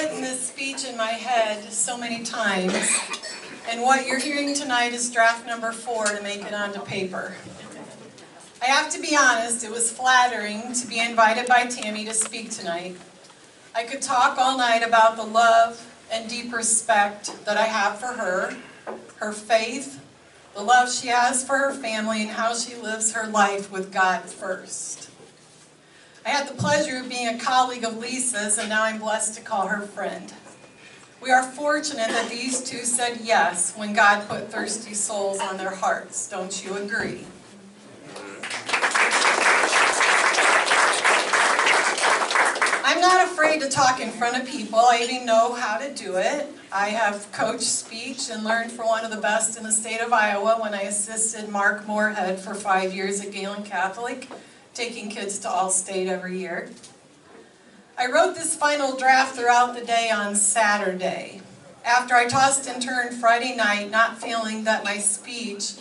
rewritten this speech in my head so many times, and what you're hearing tonight is draft number 4 to make it onto paper. I have to be honest, it was flattering to be invited by Tammy to speak tonight. I could talk all night about the love and deep respect that I have for her, her faith, the love she has for her family, and how she lives her life with God first. I had the pleasure of being a colleague of Lisa's, and now I'm blessed to call her friend. We are fortunate that these two said yes when God put thirsty souls on their hearts. Don't you agree? I'm not afraid to talk in front of people. I even know how to do it. I have coached speech and learned from one of the best in the state of Iowa when I assisted Mark Moorhead for 5 years at Galen Catholic, taking kids to All-State every year. I wrote this final draft throughout the day on Saturday, after I tossed and turned Friday night, not feeling that my speech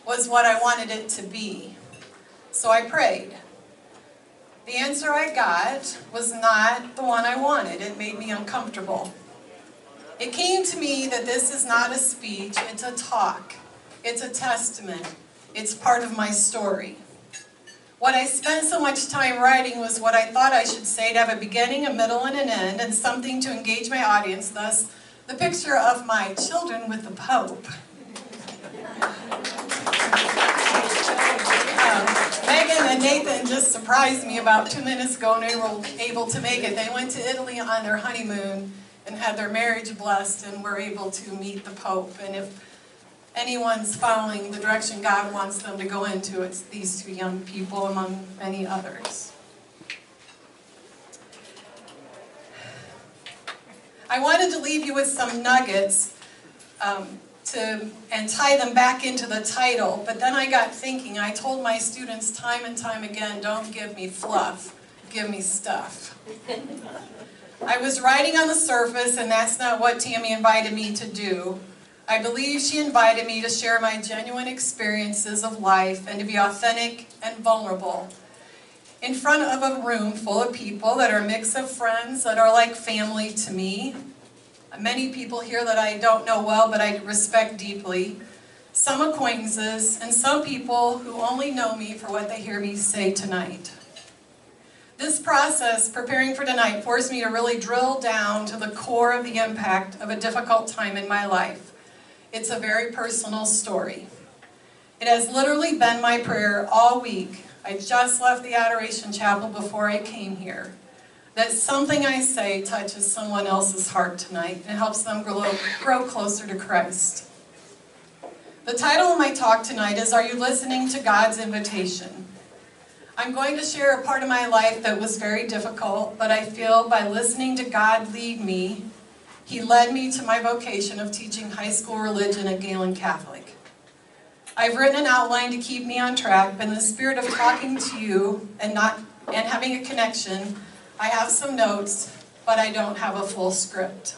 was what I wanted it to be. So I prayed. The answer I got was not the one I wanted. It made me uncomfortable. It came to me that this is not a speech, it's a talk. It's a testament. It's part of my story. What I spent so much time writing was what I thought I should say to have a beginning, a middle, and an end, and something to engage my audience, thus the picture of my children with the Pope. Megan and Nathan just surprised me about 2 minutes ago, and they were able to make it. They went to Italy on their honeymoon and had their marriage blessed and were able to meet the Pope. And if anyone's following the direction God wants them to go into, it's these 2 young people among many others. I wanted to leave you with some nuggets and tie them back into the title, but then I got thinking. I told my students time and time again, don't give me fluff, give me stuff. I was writing on the surface, and that's not what Tammy invited me to do. I believe she invited me to share my genuine experiences of life and to be authentic and vulnerable in front of a room full of people that are a mix of friends that are like family to me. Many people here that I don't know well, but I respect deeply. Some acquaintances, and some people who only know me for what they hear me say tonight. This process, preparing for tonight, forced me to really drill down to the core of the impact of a difficult time in my life. It's a very personal story. It has literally been my prayer all week. I just left the Adoration Chapel before I came here, that something I say touches someone else's heart tonight and helps them grow closer to Christ. The title of my talk tonight is, Are You Listening to God's Invitation? I'm going to share a part of my life that was very difficult, but I feel by listening to God lead me, He led me to my vocation of teaching high school religion at Galen Catholic. I've written an outline to keep me on track, but in the spirit of talking to you and having a connection, I have some notes, but I don't have a full script.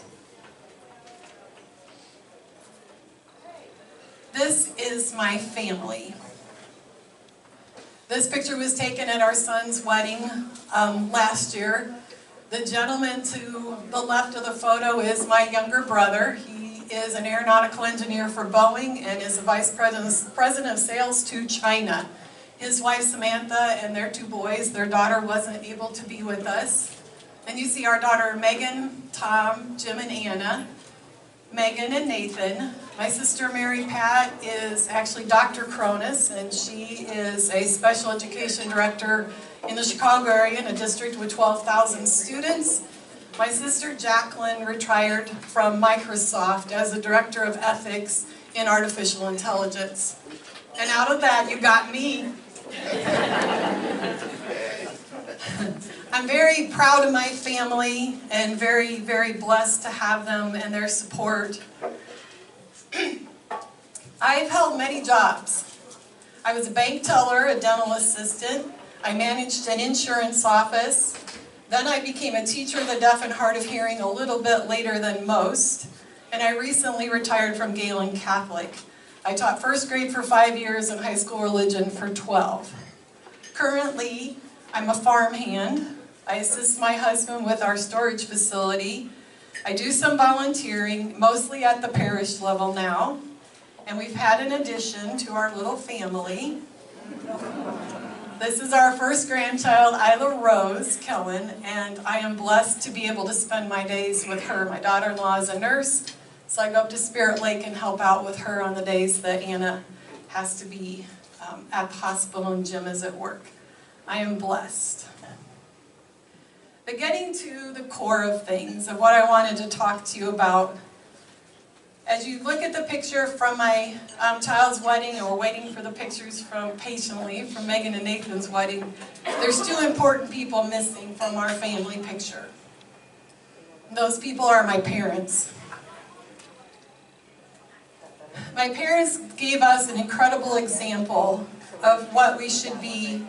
This is my family. This picture was taken at our son's wedding last year. The gentleman to the left of the photo is my younger brother. He is an aeronautical engineer for Boeing and is the vice president of sales to China. His wife Samantha and their 2 boys, their daughter wasn't able to be with us. And you see our daughter Megan, Tom, Jim, and Anna, Megan and Nathan. My sister Mary Pat is actually Dr. Cronus, and she is a special education director in the Chicago area in a district with 12,000 students. My sister Jacqueline retired from Microsoft as the director of ethics in artificial intelligence. And out of that, you got me. I'm very proud of my family and very, very blessed to have them and their support. I've held many jobs. I was a bank teller, a dental assistant. I managed an insurance office. Then I became a teacher of the deaf and hard of hearing a little bit later than most. And I recently retired from Galen Catholic. I taught first grade for 5 years and high school religion for 12. Currently, I'm a farmhand. I assist my husband with our storage facility. I do some volunteering, mostly at the parish level now, and we've had an addition to our little family. This is our first grandchild, Isla Rose, Kellen, and I am blessed to be able to spend my days with her. My daughter-in-law is a nurse, so I go up to Spirit Lake and help out with her on the days that Anna has to be at the hospital and Jim is at work. I am blessed. But getting to the core of things, of what I wanted to talk to you about, as you look at the picture from my child's wedding, and we're waiting for the pictures patiently from Megan and Nathan's wedding, there's two important people missing from our family picture. Those people are my parents. My parents gave us an incredible example of what we should be.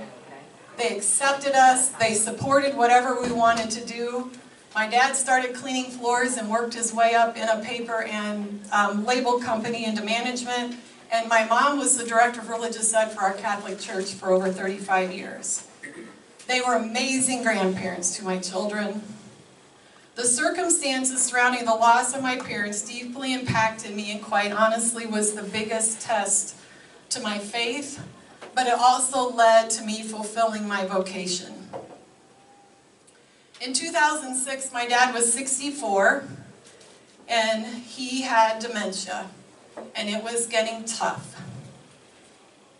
They accepted us, they supported whatever we wanted to do. My dad started cleaning floors and worked his way up in a paper and label company into management. And my mom was the director of religious ed for our Catholic church for over 35 years. They were amazing grandparents to my children. The circumstances surrounding the loss of my parents deeply impacted me and quite honestly was the biggest test to my faith, but it also led to me fulfilling my vocation. In 2006, my dad was 64, and he had dementia, and it was getting tough.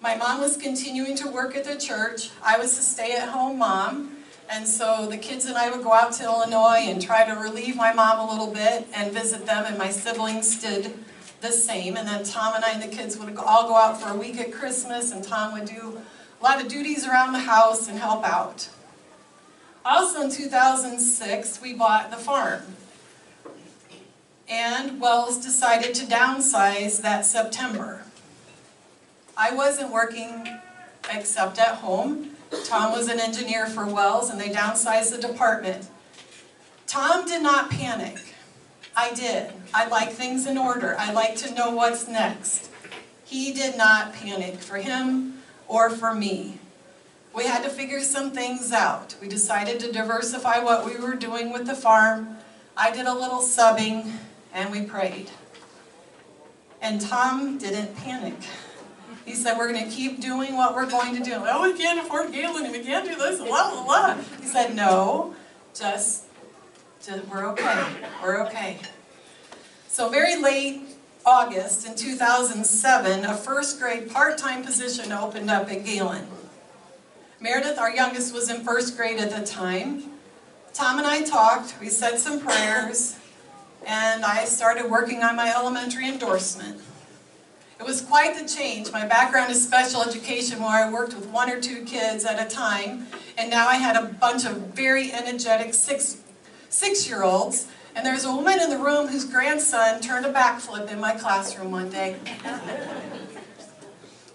My mom was continuing to work at the church. I was a stay-at-home mom, and so the kids and I would go out to Illinois and try to relieve my mom a little bit and visit them, and my siblings did the same. And then Tom and I and the kids would all go out for a week at Christmas, and Tom would do a lot of duties around the house and help out. Also in 2006, we bought the farm. And Wells decided to downsize that September. I wasn't working except at home. Tom was an engineer for Wells, and they downsized the department. Tom did not panic. I did. I like things in order. I like to know what's next. He did not panic for him or for me. We had to figure some things out. We decided to diversify what we were doing with the farm. I did a little subbing, and we prayed. And Tom didn't panic. He said, we're going to keep doing what we're going to do. Oh, we can't afford Galen, and we can't do this, blah, blah, blah. He said, no, just we're okay. We're okay. So very late August in 2007, a first grade part-time position opened up at Galen. Meredith, our youngest, was in first grade at the time. Tom and I talked, we said some prayers, and I started working on my elementary endorsement. It was quite the change. My background is special education, where I worked with 1 or 2 kids at a time, and now I had a bunch of very energetic six-year-olds, and there's a woman in the room whose grandson turned a backflip in my classroom one day.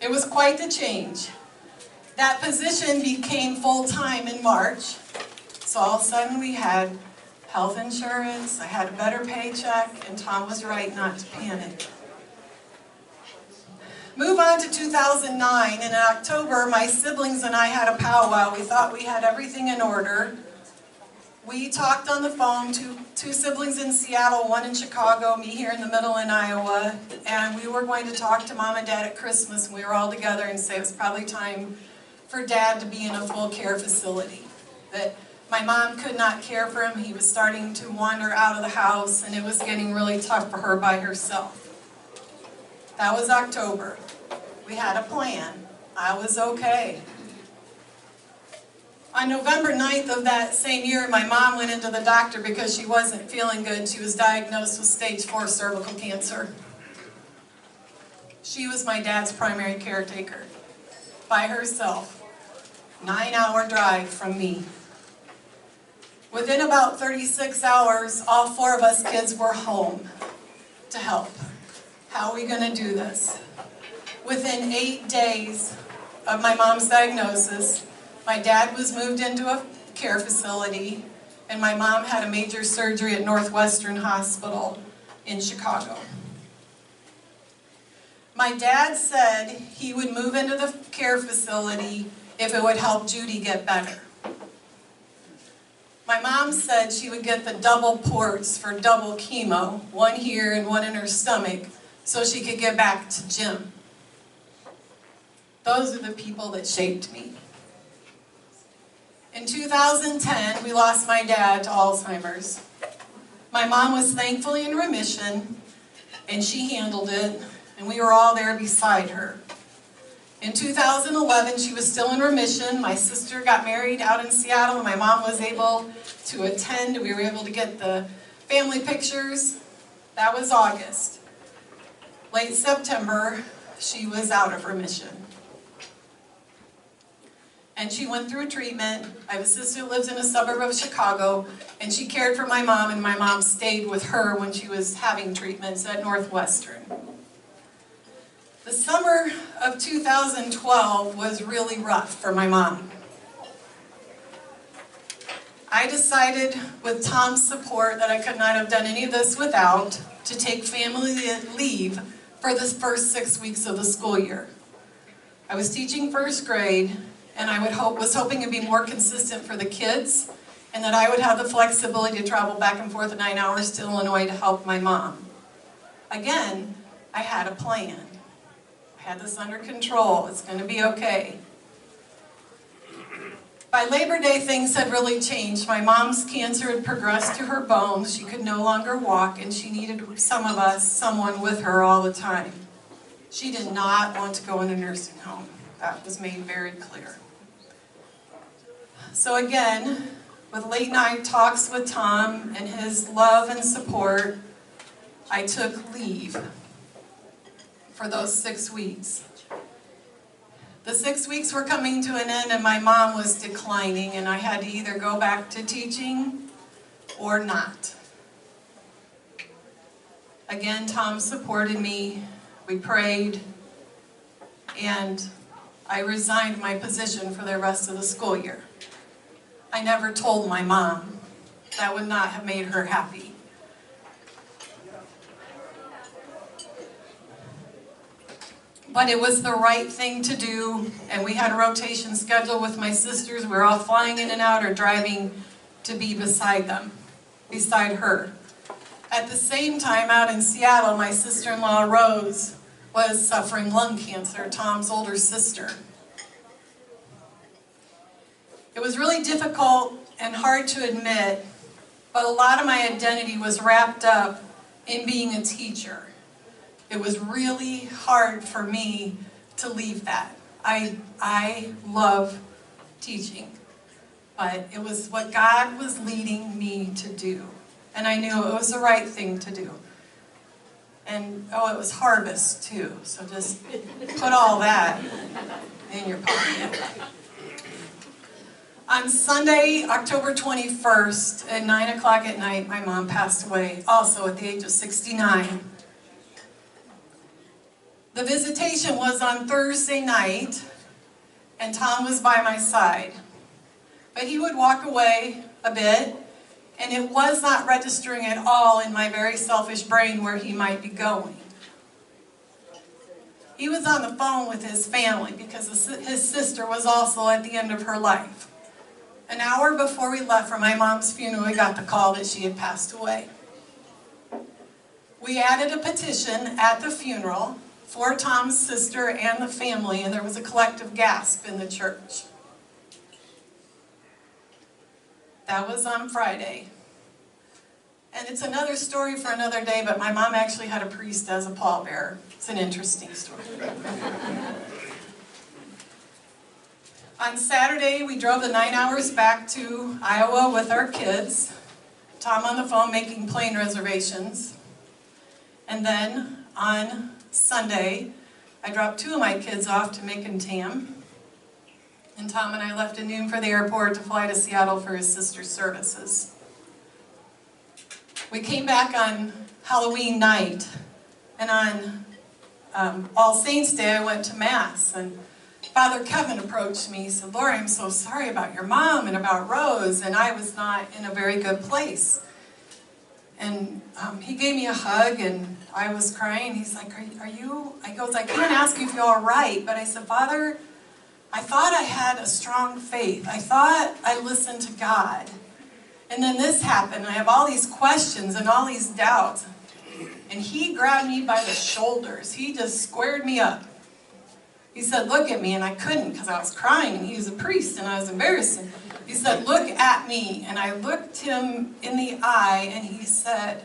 It was quite the change. That position became full-time in March, so all of a sudden we had health insurance, I had a better paycheck, and Tom was right not to panic. Move on to 2009, and in October, my siblings and I had a powwow. We thought we had everything in order. We talked on the phone to 2 siblings in Seattle, 1 in Chicago, me here in the middle in Iowa, and we were going to talk to Mom and Dad at Christmas, and we were all together and say it was probably time for Dad to be in a full care facility. That my mom could not care for him, he was starting to wander out of the house, and it was getting really tough for her by herself. That was October. We had a plan. I was okay. On November 9th of that same year, my mom went into the doctor because she wasn't feeling good. She was diagnosed with stage 4 cervical cancer. She was my dad's primary caretaker, by herself. 9-hour drive from me. Within about 36 hours, all 4 of us kids were home to help. How are we going to do this? Within 8 days of my mom's diagnosis, my dad was moved into a care facility, and my mom had a major surgery at Northwestern Hospital in Chicago. My dad said he would move into the care facility if it would help Judy get better. My mom said she would get the double ports for double chemo, one here and one in her stomach, so she could get back to gym. Those are the people that shaped me. In 2010, we lost my dad to Alzheimer's. My mom was thankfully in remission, and she handled it, and we were all there beside her. In 2011, she was still in remission. My sister got married out in Seattle, and my mom was able to attend. We were able to get the family pictures. That was August. Late September, she was out of remission. And she went through a treatment. I have a sister who lives in a suburb of Chicago, and she cared for my mom, and my mom stayed with her when she was having treatments at Northwestern. The summer of 2012 was really rough for my mom. I decided, with Tom's support, that I could not have done any of this without, to take family leave for the first 6 weeks of the school year. I was teaching first grade, and I was hoping to be more consistent for the kids, and that I would have the flexibility to travel back and forth 9 hours to Illinois to help my mom. Again, I had a plan. I had this under control. It's going to be okay. By Labor Day, things had really changed. My mom's cancer had progressed to her bones. She could no longer walk, and she needed someone with her all the time. She did not want to go in a nursing home. That was made very clear. So again, with late night talks with Tom and his love and support, I took leave for those 6 weeks. The 6 weeks were coming to an end, and my mom was declining, and I had to either go back to teaching or not. Again, Tom supported me. We prayed, and I resigned my position for the rest of the school year. I never told my mom. That would not have made her happy. But it was the right thing to do, and we had a rotation schedule with my sisters. We were all flying in and out or driving to be beside them, beside her. At the same time, out in Seattle, my sister-in-law, Rose, was suffering lung cancer, Tom's older sister. It was really difficult and hard to admit, but a lot of my identity was wrapped up in being a teacher. It was really hard for me to leave that. I love teaching, but it was what God was leading me to do. And I knew it was the right thing to do. And, oh, it was harvest too, so just put all that in your pocket. On Sunday, October 21st, at 9 o'clock at night, my mom passed away, also at the age of 69. The visitation was on Thursday night, and Tom was by my side. But he would walk away a bit, and it was not registering at all in my very selfish brain where he might be going. He was on the phone with his family because his sister was also at the end of her life. An hour before we left for my mom's funeral, we got the call that she had passed away. We added a petition at the funeral for Tom's sister and the family, and there was a collective gasp in the church. That was on Friday. And it's another story for another day, but my mom actually had a priest as a pallbearer. It's an interesting story. On Saturday, we drove the 9 hours back to Iowa with our kids. Tom on the phone making plane reservations. And then on Sunday, I dropped 2 of my kids off to Mick and Tam. And Tom and I left at noon for the airport to fly to Seattle for his sister's services. We came back on Halloween night, and on All Saints Day I went to Mass, and Father Kevin approached me. He said, "Laurie, I'm so sorry about your mom and about Rose," and I was not in a very good place. And he gave me a hug, and I was crying. He's like, are you? I goes, "I can't ask you if you're all right," but I said, "Father, I thought I had a strong faith. I thought I listened to God. And then this happened. I have all these questions and all these doubts. And he grabbed me by the shoulders. He just squared me up. He said, look at me, and I couldn't because I was crying, and he was a priest, and I was embarrassed. He said, look at me, and I looked him in the eye, and he said,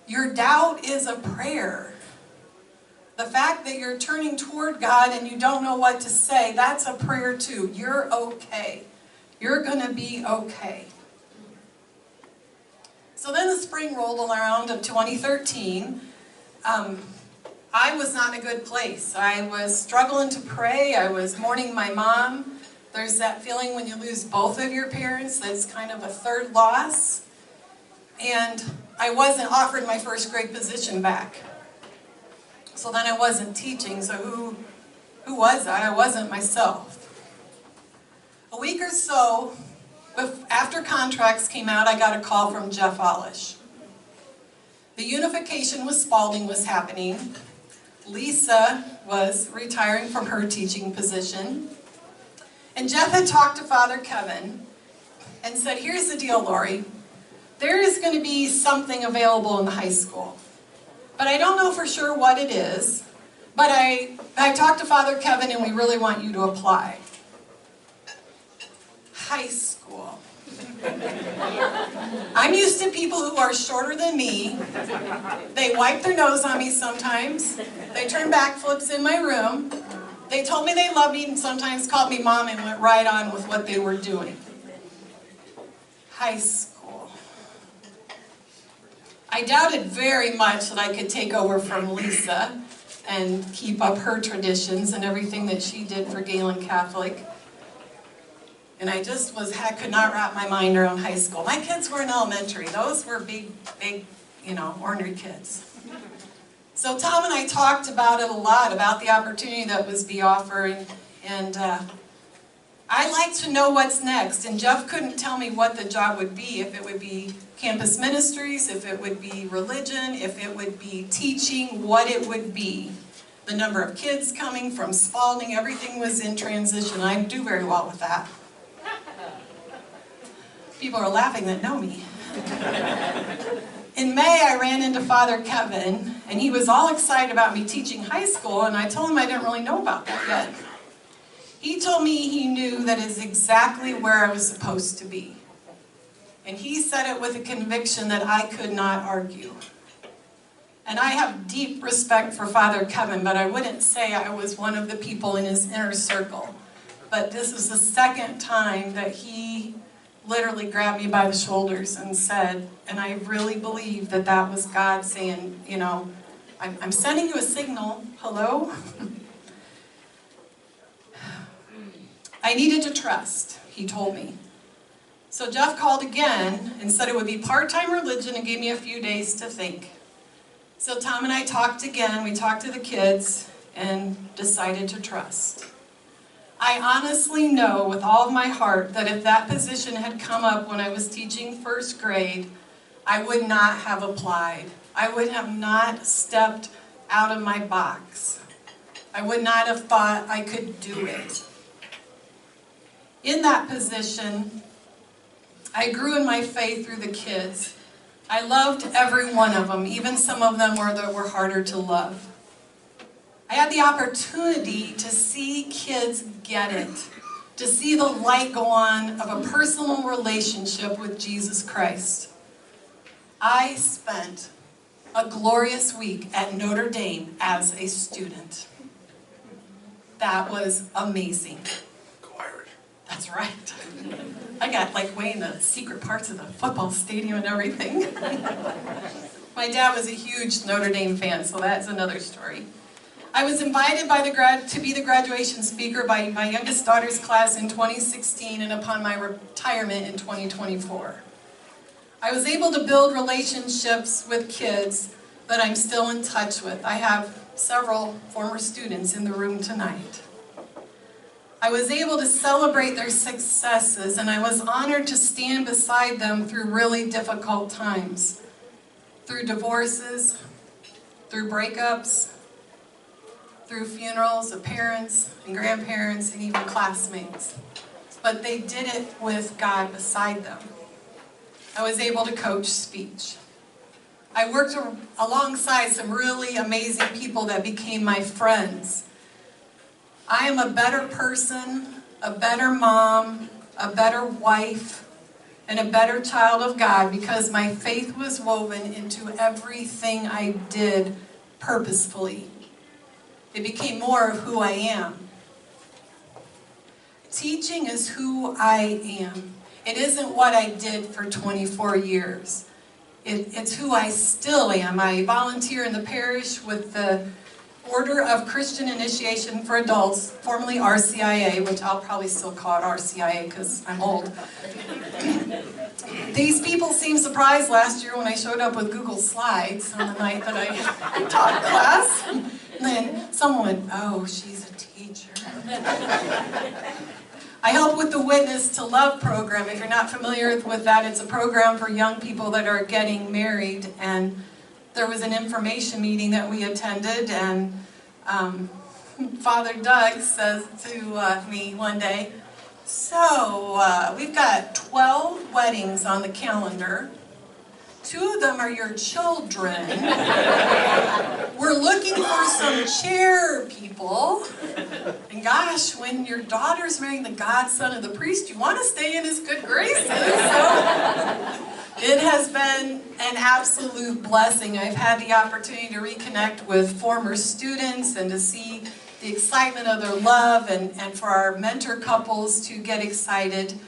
your doubt is a prayer. The fact that you're turning toward God and you don't know what to say, that's a prayer too. You're okay. You're going to be okay. So then the spring rolled around of 2013. I was not in a good place. I was struggling to pray. I was mourning my mom. There's that feeling when you lose both of your parents that's kind of a third loss. And I wasn't offered my first grade position back. So then I wasn't teaching, so who was I? I wasn't myself. A week or so after contracts came out, I got a call from Jeff Olish. The unification with Spalding was happening. Lisa was retiring from her teaching position. And Jeff had talked to Father Kevin and said, here's the deal, Laurie. There is going to be something available in the high school. But I don't know for sure what it is. But I talked to Father Kevin and we really want you to apply. High school. I'm used to people who are shorter than me. They wipe their nose on me sometimes. They turn backflips in my room. They told me they loved me and sometimes called me mom and went right on with what they were doing. High school. I doubted very much that I could take over from Lisa and keep up her traditions and everything that she did for Galen Catholic. And I just could not wrap my mind around high school. My kids were in elementary. Those were big, ornery kids. So Tom and I talked about it a lot, about the opportunity that was be offered. And I like to know what's next. And Jeff couldn't tell me what the job would be, if it would be campus ministries, if it would be religion, if it would be teaching, what it would be. The number of kids coming from Spalding, everything was in transition. I do very well with that. People are laughing that know me. In May, I ran into Father Kevin, and he was all excited about me teaching high school, and I told him I didn't really know about that yet. He told me he knew that is exactly where I was supposed to be. And he said it with a conviction that I could not argue. And I have deep respect for Father Kevin, but I wouldn't say I was one of the people in his inner circle. But this is the second time that he literally grabbed me by the shoulders and said, and I really believe that that was God saying, you know, I'm sending you a signal, hello? I needed to trust, he told me. So Jeff called again and said it would be part-time religion and gave me a few days to think. So Tom and I talked again, we talked to the kids and decided to trust. I honestly know with all of my heart that if that position had come up when I was teaching first grade, I would not have applied. I would have not stepped out of my box. I would not have thought I could do it. In that position, I grew in my faith through the kids. I loved every one of them, even some of them were harder to love. I had the opportunity to see kids get it, to see the light go on of a personal relationship with Jesus Christ. I spent a glorious week at Notre Dame as a student. That was amazing. Go Irish. That's right. I got like way in the secret parts of the football stadium and everything. My dad was a huge Notre Dame fan, so that's another story. I was invited to be the graduation speaker by my youngest daughter's class in 2016 and upon my retirement in 2024. I was able to build relationships with kids that I'm still in touch with. I have several former students in the room tonight. I was able to celebrate their successes, and I was honored to stand beside them through really difficult times, through divorces, through breakups, through funerals of parents and grandparents and even classmates. But they did it with God beside them. I was able to coach speech. I worked alongside some really amazing people that became my friends. I am a better person, a better mom, a better wife, and a better child of God because my faith was woven into everything I did purposefully. It became more of who I am. Teaching is who I am. It isn't what I did for 24 years. It's who I still am. I volunteer in the parish with the Order of Christian Initiation for Adults, formerly RCIA, which I'll probably still call it RCIA because I'm old. These people seemed surprised last year when I showed up with Google Slides on the night that I taught class. And then someone went, "Oh, she's a teacher." I help with the Witness to Love program. If you're not familiar with that, it's a program for young people that are getting married. And there was an information meeting that we attended, and Father Doug says to me one day, "So, we've got 12 weddings on the calendar. 2 of them are your children. We're looking for some chair people. And gosh, when your daughter's marrying the godson of the priest, you want to stay in his good graces." So it has been an absolute blessing. I've had the opportunity to reconnect with former students and to see the excitement of their love, and for our mentor couples to get excited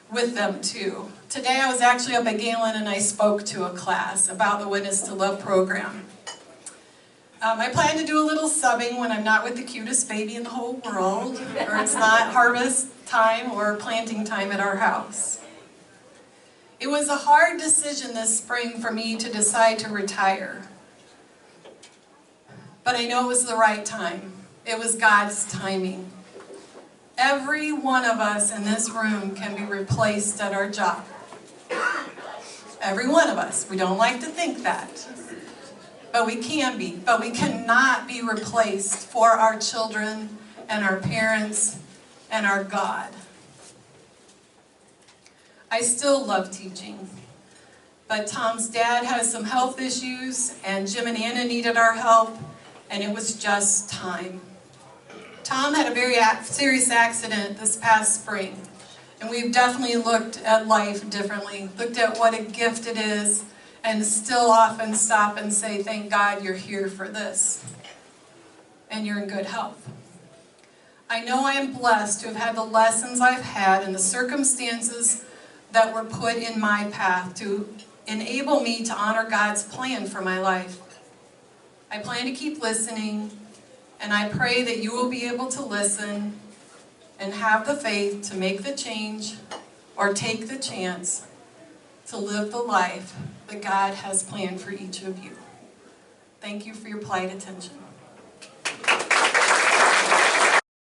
with them too. Today I was actually up at Galen and I spoke to a class about the Witness to Love program. I plan to do a little subbing when I'm not with the cutest baby in the whole world, or it's not harvest time or planting time at our house. It was a hard decision this spring for me to decide to retire. But I know it was the right time. It was God's timing. Every one of us in this room can be replaced at our job. Every one of us. We don't like to think that. But we can be. But we cannot be replaced for our children and our parents and our God. I still love teaching. But Tom's dad has some health issues, and Jim and Anna needed our help, and it was just time. Tom had a very serious accident this past spring, and we've definitely looked at life differently, looked at what a gift it is, and still often stop and say, "Thank God you're here for this, and you're in good health." I know I am blessed to have had the lessons I've had and the circumstances that were put in my path to enable me to honor God's plan for my life. I plan to keep listening, and I pray that you will be able to listen and have the faith to make the change or take the chance to live the life that God has planned for each of you. Thank you for your polite attention.